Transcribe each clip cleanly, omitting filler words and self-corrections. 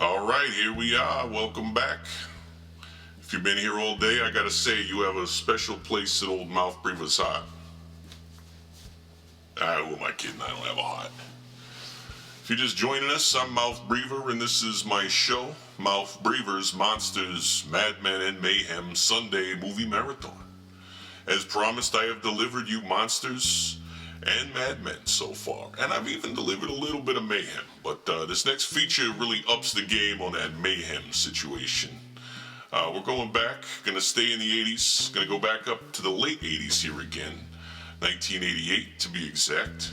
All right, here we are. Welcome back. If you've been here all day, I gotta say you have a special place at Old Mouth Breaver's heart. Who am I kidding? I don't have a heart. If you're just joining us, I'm Mouth Breaver, and this is my show, Mouth Breaver's Monsters, Madmen, and Mayhem Sunday Movie Marathon. As promised, I have delivered you monsters and madmen so far, and I've even delivered a little bit of mayhem, but this next feature really ups the game on that mayhem situation. We're going back, gonna stay in the 80s, gonna go back up to the late 80s here again, 1988 to be exact.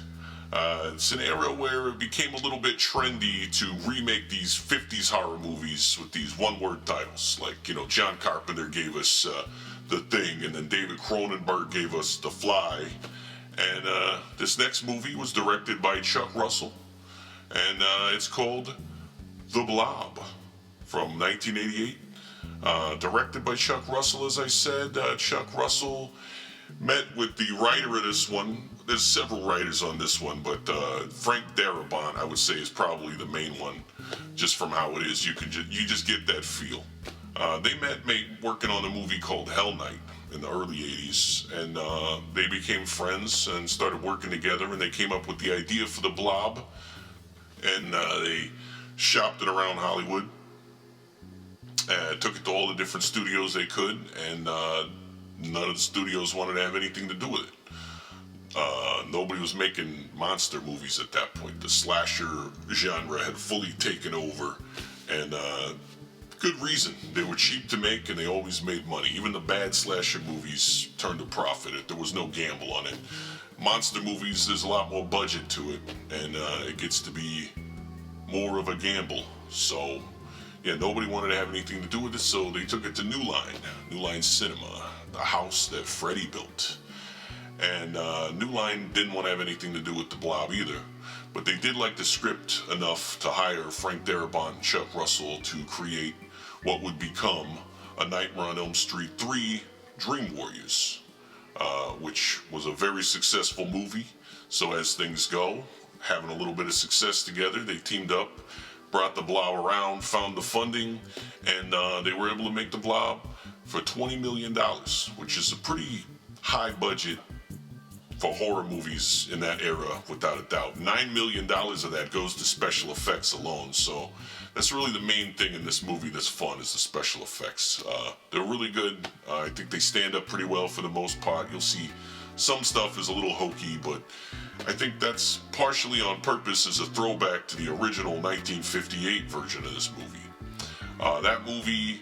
It's an era where it became a little bit trendy to remake these 50s horror movies with these one-word titles, like, John Carpenter gave us The Thing, and then David Cronenberg gave us The Fly. And this next movie was directed by Chuck Russell, and it's called The Blob from 1988. Directed by Chuck Russell, as I said. Chuck Russell met with the writer of this one. There's several writers on this one, but Frank Darabont, I would say, is probably the main one, just from how it is. You just get that feel. They met working on a movie called Hell Night in the early 80s, and they became friends and started working together, and they came up with the idea for The Blob, and they shopped it around Hollywood, took it to all the different studios they could, and none of the studios wanted to have anything to do with it. Nobody was making monster movies at that point. The slasher genre had fully taken over, and good reason. They were cheap to make, and they always made money. Even the bad slasher movies turned a profit. There was no gamble on it. Monster movies, there's a lot more budget to it, and it gets to be more of a gamble. So, yeah, nobody wanted to have anything to do with it, so they took it to New Line Cinema, the house that Freddy built. And New Line didn't want to have anything to do with The Blob either. But they did like the script enough to hire Frank Darabont and Chuck Russell to create what would become A Nightmare on Elm Street 3, Dream Warriors, which was a very successful movie. So as things go, having a little bit of success together, they teamed up, brought The Blob around, found the funding, and they were able to make The Blob for $20 million, which is a pretty high budget for horror movies in that era, without a doubt. $9 million of that goes to special effects alone, so that's really the main thing in this movie that's fun, is the special effects. They're really good. I think they stand up pretty well for the most part. You'll see some stuff is a little hokey, but I think that's partially on purpose as a throwback to the original 1958 version of this movie. That movie,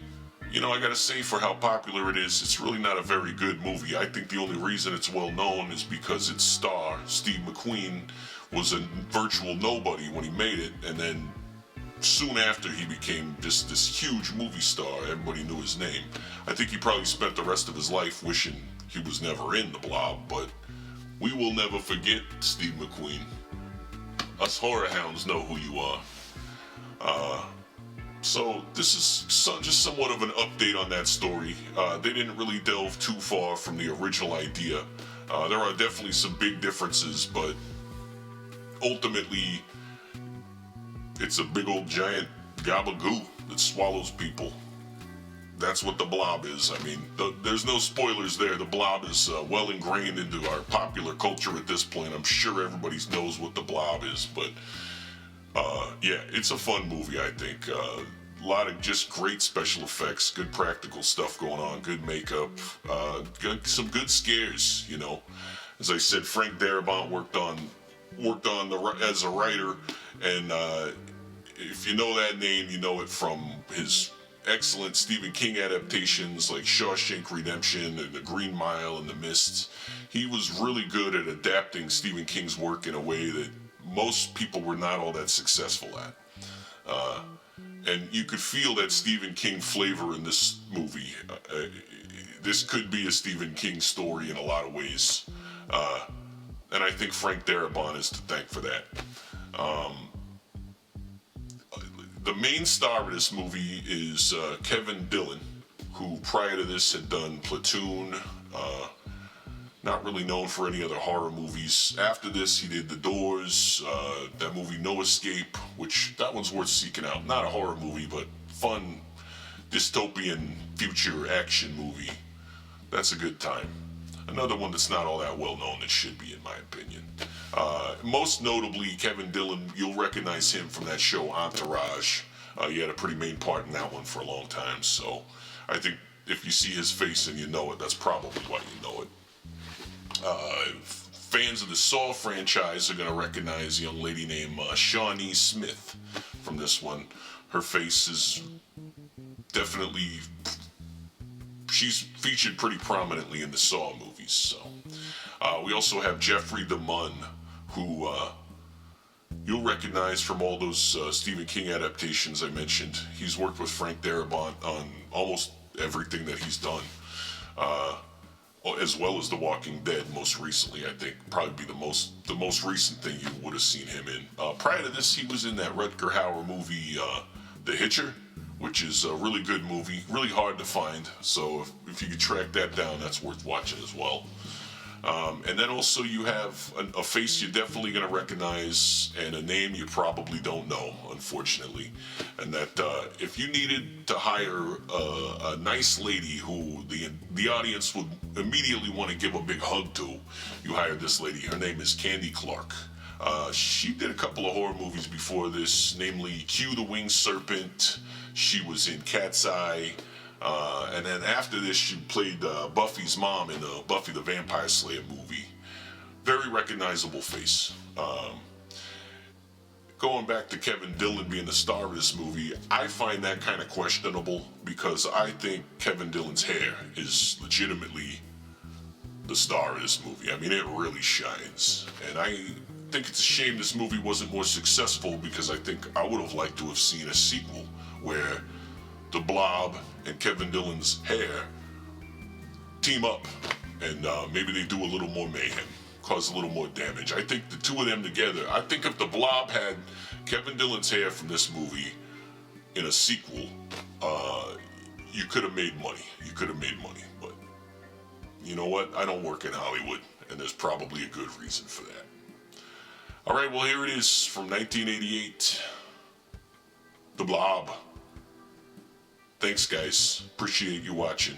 I gotta say, for how popular it is, it's really not a very good movie. I think the only reason it's well known is because its star, Steve McQueen, was a virtual nobody when he made it, and then soon after he became just this huge movie star. Everybody knew his name. I think he probably spent the rest of his life wishing he was never in The Blob, but we will never forget Steve McQueen. Us horror hounds know who you are. So this is just somewhat of an update on that story. They didn't really delve too far from the original idea. There are definitely some big differences, but ultimately it's a big old giant gabagoo that swallows people. That's what The Blob is. I mean, there's no spoilers there. The Blob is well ingrained into our popular culture at this point. I'm sure everybody knows what The Blob is, but yeah, it's a fun movie, I think. A lot of just great special effects, good practical stuff going on, good makeup, some good scares, As I said, Frank Darabont worked on as a writer, and if you know that name, you know it from his excellent Stephen King adaptations like Shawshank Redemption and The Green Mile and The Mist. He was really good at adapting Stephen King's work in a way that most people were not all that successful at. And you could feel that Stephen King flavor in this movie. This could be a Stephen King story in a lot of ways. And I think Frank Darabont is to thank for that. The main star of this movie is Kevin Dillon, who prior to this had done Platoon, Not really known for any other horror movies. After this, he did The Doors, that movie No Escape, which that one's worth seeking out. Not a horror movie, but fun dystopian future action movie. That's a good time. Another one that's not all that well known that should be, in my opinion. Most notably, Kevin Dillon, you'll recognize him from that show Entourage. He had a pretty main part in that one for a long time, so I think if you see his face and you know it, that's probably why you know it. Fans of the Saw franchise are going to recognize a young lady named Shawnee Smith from this one. Her face is definitely, she's featured pretty prominently in the Saw movies. So we also have Jeffrey the Mun, who you'll recognize from all those Stephen King adaptations I mentioned. He's worked with Frank Darabont on almost everything that he's done, as well as The Walking Dead. Most recently, I think probably be the most recent thing you would have seen him in. Prior to this, he was in that Rutger Hauer movie, The Hitcher, which is a really good movie, really hard to find. So if you could track that down, that's worth watching as well. And then also you have a face you're definitely going to recognize and a name you probably don't know, unfortunately. And that if you needed to hire a nice lady who the audience would immediately want to give a big hug to, you hired this lady. Her name is Candy Clark. She did a couple of horror movies before this, namely Q the Winged Serpent. She was in Cat's Eye. And then after this, she played Buffy's mom in the Buffy the Vampire Slayer movie. Very recognizable face. Going back to Kevin Dillon being the star of this movie, I find that kind of questionable because I think Kevin Dillon's hair is legitimately the star of this movie. I mean, it really shines. And I think it's a shame this movie wasn't more successful because I think I would have liked to have seen a sequel where the Blob and Kevin Dillon's hair team up and maybe they do a little more mayhem, cause a little more damage. I think the two of them together, I think if the Blob had Kevin Dillon's hair from this movie in a sequel, you could have made money. You could have made money, but you know what? I don't work in Hollywood, and there's probably a good reason for that. All right, well, here it is from 1988, The Blob. Thanks, guys. Appreciate you watching.